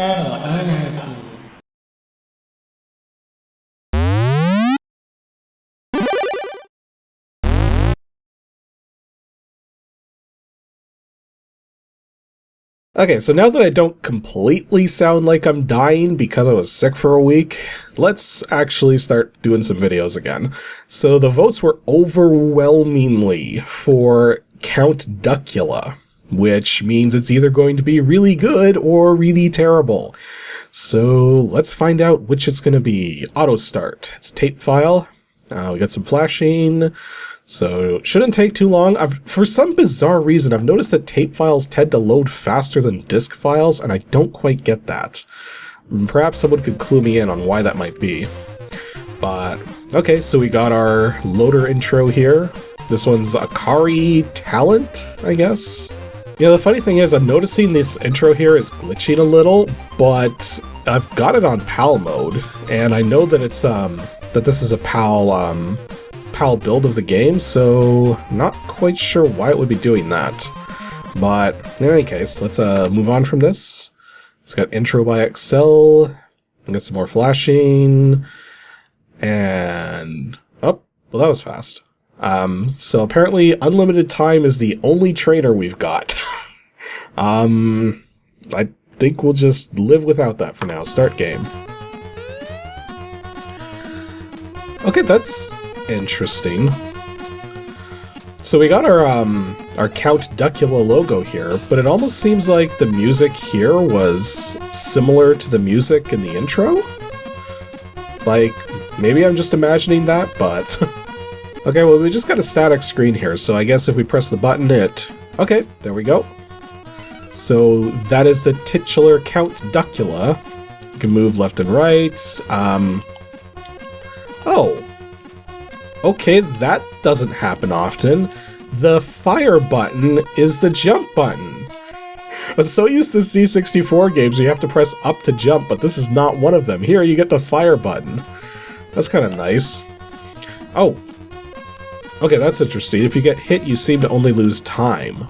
NNRG. Okay, so now that I don't completely sound like I'm dying because I was sick for a week, let's actually start doing some videos again. So the votes were overwhelmingly for Count Duckula, which means it's either going to be really good or really terrible. So let's find out which it's going to be. Auto start. It's tape file. We got some flashing. So it shouldn't take too long. For some bizarre reason, I've noticed that tape files tend to load faster than disk files, and I don't quite get that. Perhaps someone could clue me in on why that might be. But, okay, so we got our loader intro here. This one's Akari Talent, I guess? Yeah, the funny thing is, I'm noticing this intro here is glitching a little, but I've got it on PAL mode, and I know that it's, that this is a PAL build of the game, so not quite sure why it would be doing that. But in any case, let's move on from this. It's got intro by Excel, get some more flashing, and oh, well that was fast. So apparently unlimited time is the only trainer we've got. I think we'll just live without that for now. Start game. Okay, that's interesting. So we got our Count Duckula logo here, but it almost seems like the music here was similar to the music in the intro. Like, maybe I'm just imagining that, but... Okay, well we just got a static screen here, so I guess if we press the button Okay, there we go. So that is the titular Count Duckula. You can move left and right. Oh. Okay, that doesn't happen often. The fire button is the jump button. I was so used to C64 games where you have to press up to jump, but this is not one of them. Here you get the fire button. That's kind of nice. Oh. Okay, that's interesting. If you get hit, you seem to only lose time.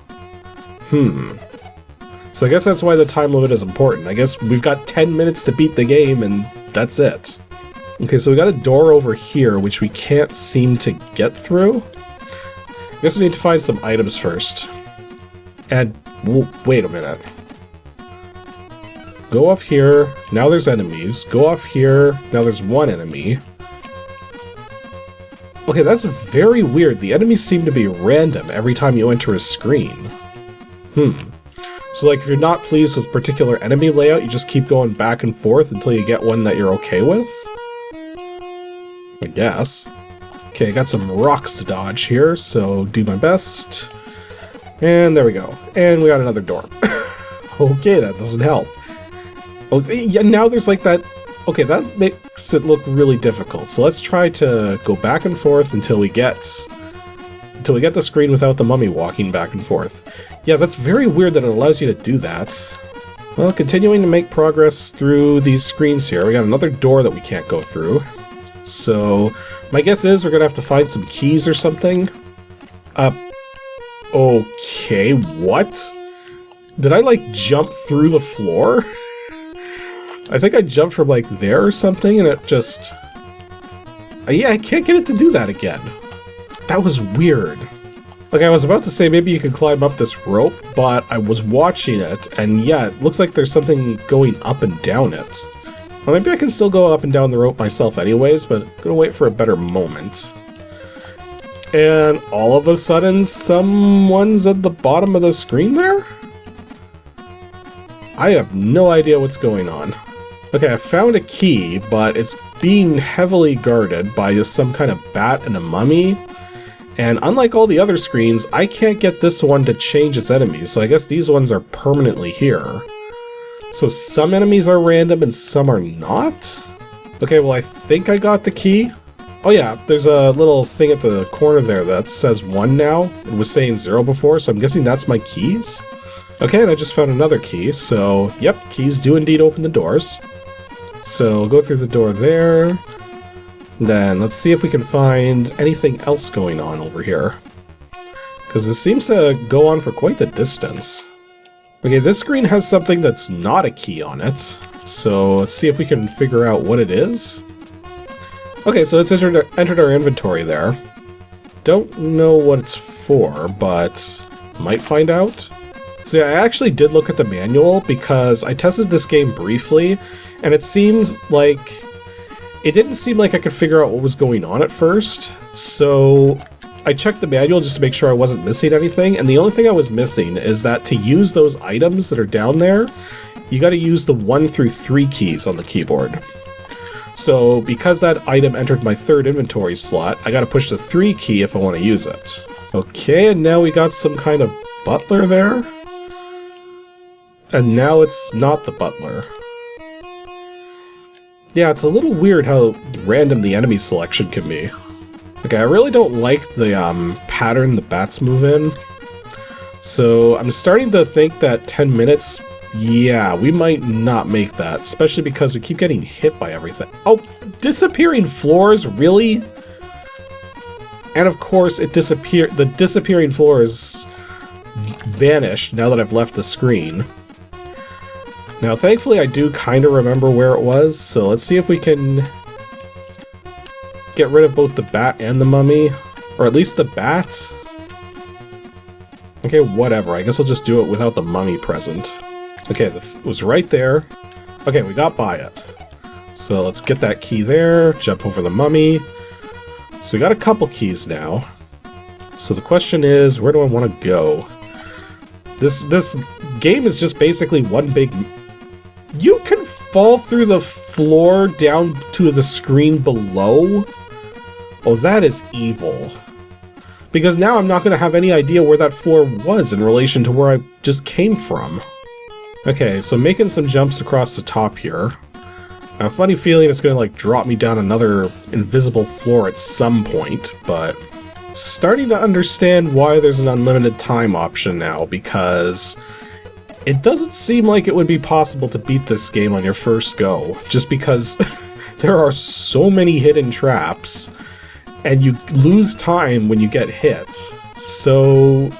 So I guess that's why the time limit is important. I guess we've got 10 minutes to beat the game, and that's it. Okay, so we got a door over here, which we can't seem to get through. I guess we need to find some items first. And, wait a minute. Go off here, now there's enemies. Go off here, now there's one enemy. Okay, that's very weird. The enemies seem to be random every time you enter a screen. So like, if you're not pleased with particular enemy layout, you just keep going back and forth until you get one that you're okay with? I guess. Okay, I got some rocks to dodge here, so do my best. And there we go. And we got another door. Okay, that doesn't help. Okay, yeah, now there's like that... Okay, that makes it look really difficult. So let's try to go back and forth until we get the screen without the mummy walking back and forth. Yeah, that's very weird that it allows you to do that. Well, continuing to make progress through these screens here. We got another door that we can't go through. So, my guess is we're gonna have to find some keys or something. Okay, what? Did I, like, jump through the floor? I think I jumped from, like, there or something, and it just... yeah, I can't get it to do that again. That was weird. Like, I was about to say maybe you could climb up this rope, but I was watching it, and yeah, it looks like there's something going up and down it. Well, maybe I can still go up and down the rope myself anyways, but I'm gonna wait for a better moment. And all of a sudden, someone's at the bottom of the screen there? I have no idea what's going on. Okay, I found a key, but it's being heavily guarded by just some kind of bat and a mummy. And unlike all the other screens, I can't get this one to change its enemies, so I guess these ones are permanently here. So some enemies are random and some are not? Okay, well I think I got the key. Oh yeah, there's a little thing at the corner there that says 1 now. It was saying 0 before, so I'm guessing that's my keys. Okay, and I just found another key, so yep, keys do indeed open the doors. So go through the door there. Then let's see if we can find anything else going on over here. Because this seems to go on for quite the distance. Okay, this screen has something that's not a key on it. So let's see if we can figure out what it is. Okay, so it's entered our inventory there. Don't know what it's for, but might find out. So yeah, I actually did look at the manual because I tested this game briefly, and it seems like... It didn't seem like I could figure out what was going on at first, so I checked the manual just to make sure I wasn't missing anything, and the only thing I was missing is that to use those items that are down there, you gotta use the 1 through 3 keys on the keyboard. So because that item entered my 3rd inventory slot, I gotta push the 3 key if I want to use it. Okay, and now we got some kind of butler there. And now it's not the butler. Yeah, it's a little weird how random the enemy selection can be. Okay, I really don't like the pattern the bats move in. So I'm starting to think that 10 minutes, yeah, we might not make that. Especially because we keep getting hit by everything. Oh, disappearing floors, really? And of course, it disappeared. The disappearing floors vanished now that I've left the screen. Now, thankfully, I do kind of remember where it was, so let's see if we can get rid of both the bat and the mummy, or at least the bat. Okay, whatever. I guess I'll just do it without the mummy present. Okay, it was right there. Okay, we got by it. So let's get that key there, jump over the mummy. So we got a couple keys now. So the question is, where do I want to go? This game is just basically one big... You can fall through the floor down to the screen below? Oh, that is evil. Because now I'm not going to have any idea where that floor was in relation to where I just came from. Okay, so making some jumps across the top here. I have a funny feeling it's going to like drop me down another invisible floor at some point, but... Starting to understand why there's an unlimited time option now, because... It doesn't seem like it would be possible to beat this game on your first go, just because there are so many hidden traps, and you lose time when you get hit. So,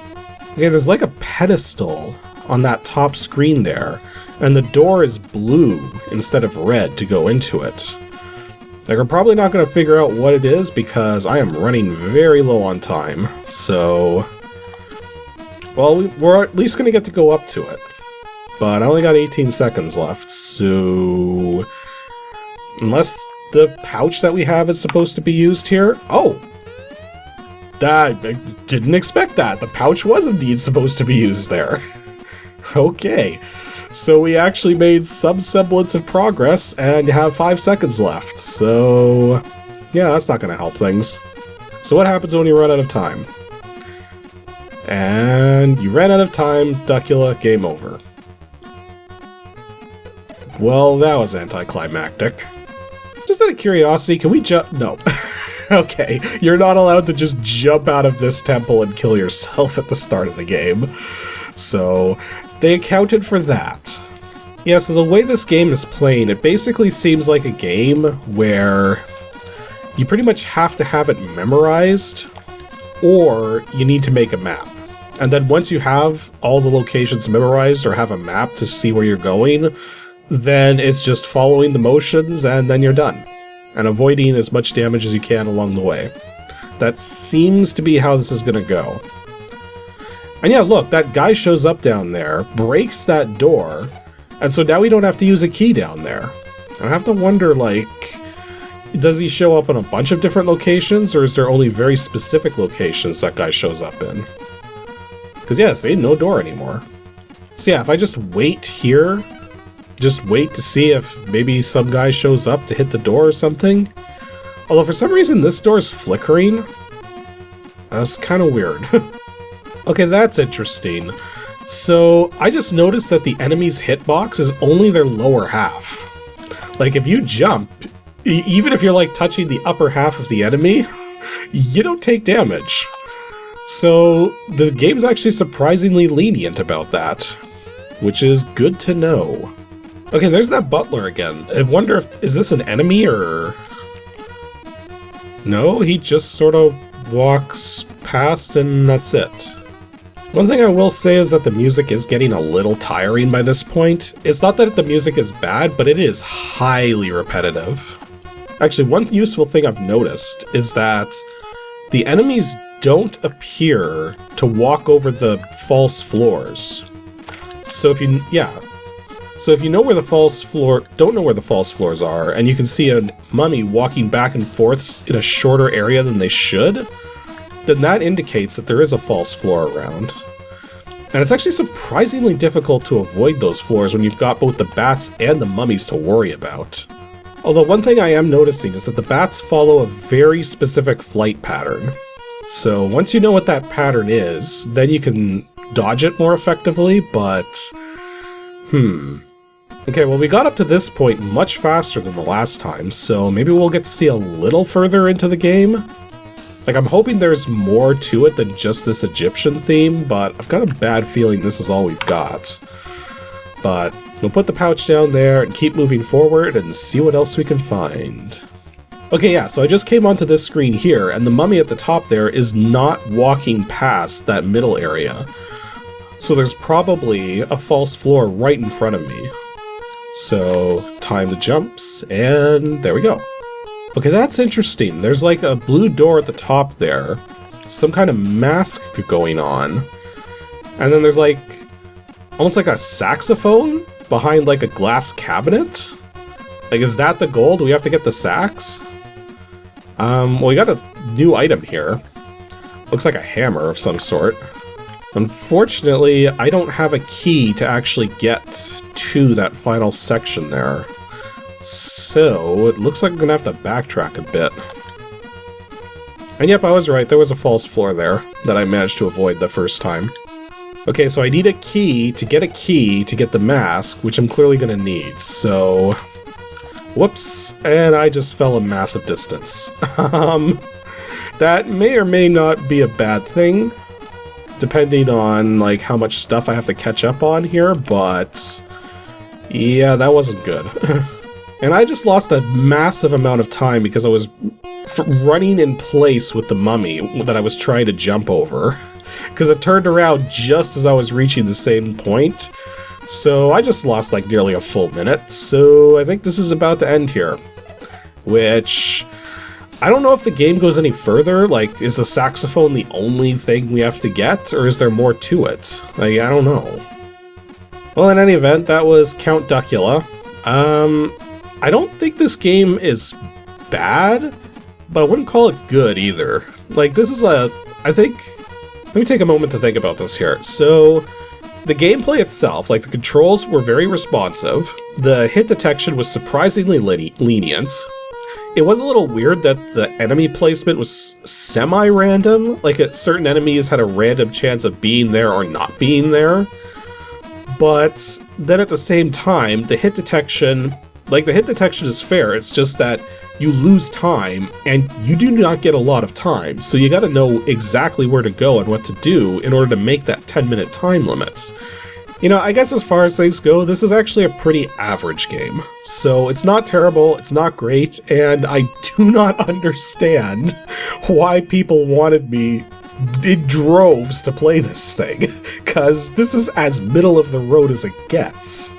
yeah, there's like a pedestal on that top screen there, and the door is blue instead of red to go into it. Like, we're probably not going to figure out what it is because I am running very low on time, so... Well, we're at least going to get to go up to it. But I only got 18 seconds left, so... Unless the pouch that we have is supposed to be used here... Oh! I didn't expect that. The pouch was indeed supposed to be used there. Okay. So we actually made some semblance of progress and have 5 seconds left. So... Yeah, that's not going to help things. So what happens when you run out of time? And you ran out of time, Duckula, game over. Well, that was anticlimactic. Just out of curiosity, can we jump? No. Okay, you're not allowed to just jump out of this temple and kill yourself at the start of the game. So, they accounted for that. Yeah, so the way this game is playing, it basically seems like a game where you pretty much have to have it memorized, or you need to make a map. And then once you have all the locations memorized or have a map to see where you're going, then it's just following the motions and then you're done. And avoiding as much damage as you can along the way. That seems to be how this is gonna go. And yeah, look, that guy shows up down there, breaks that door, and so now we don't have to use a key down there. I have to wonder, like, does he show up in a bunch of different locations, or is there only very specific locations that guy shows up in? Because yes, ain't no door anymore. So yeah, if I just wait here, just wait to see if maybe some guy shows up to hit the door or something. Although for some reason this door is flickering. That's kind of weird. Okay, that's interesting. So I just noticed that the enemy's hitbox is only their lower half. Like if you jump, even if you're like touching the upper half of the enemy, you don't take damage. So the game's actually surprisingly lenient about that, which is good to know. Okay, there's that butler again. I wonder if, is this an enemy or... No, he just sort of walks past and that's it. One thing I will say is that the music is getting a little tiring by this point. It's not that the music is bad, but it is highly repetitive. Actually, one useful thing I've noticed is that the enemies don't appear to walk over the false floors. So if you know where the don't know where the false floors are, and you can see a mummy walking back and forth in a shorter area than they should, then that indicates that there is a false floor around. And it's actually surprisingly difficult to avoid those floors when you've got both the bats and the mummies to worry about. Although one thing I am noticing is that the bats follow a very specific flight pattern. So once you know what that pattern is, then you can dodge it more effectively, but... Okay, well we got up to this point much faster than the last time, so maybe we'll get to see a little further into the game. Like, I'm hoping there's more to it than just this Egyptian theme, but I've got a bad feeling this is all we've got. But we'll put the pouch down there and keep moving forward and see what else we can find. Okay, yeah, so I just came onto this screen here, and the mummy at the top there is not walking past that middle area. So there's probably a false floor right in front of me. So, time the jumps, and there we go. Okay, that's interesting. There's like a blue door at the top there. Some kind of mask going on. And then there's like, almost like a saxophone behind like a glass cabinet? Like, is that the goal? Do we have to get the sax? Well, we got a new item here. Looks like a hammer of some sort. Unfortunately, I don't have a key to actually get to that final section there. So, it looks like I'm gonna have to backtrack a bit. And yep, I was right, there was a false floor there that I managed to avoid the first time. Okay, so I need a key to get the mask, which I'm clearly gonna need, so... Whoops, and I just fell a massive distance. That may or may not be a bad thing, depending on, like, how much stuff I have to catch up on here, but... yeah, that wasn't good. And I just lost a massive amount of time because I was running in place with the mummy that I was trying to jump over. Because it turned around just as I was reaching the same point. So I just lost like nearly a full minute. So I think this is about to end here. Which... I don't know if the game goes any further. Like, is the saxophone the only thing we have to get? Or is there more to it? Like, I don't know. Well, in any event, that was Count Duckula. I don't think this game is bad, but I wouldn't call it good either. Like, this is I think... Let me take a moment to think about this here. So, the gameplay itself, like the controls were very responsive. The hit detection was surprisingly lenient. It was a little weird that the enemy placement was semi-random. Like, certain enemies had a random chance of being there or not being there. But then at the same time, the hit detection... Like, the hit detection is fair, it's just that you lose time, and you do not get a lot of time, so you gotta know exactly where to go and what to do in order to make that 10-minute time limit. You know, I guess as far as things go, this is actually a pretty average game. So it's not terrible, it's not great, and I do not understand why people wanted me in droves to play this thing, because this is as middle of the road as it gets.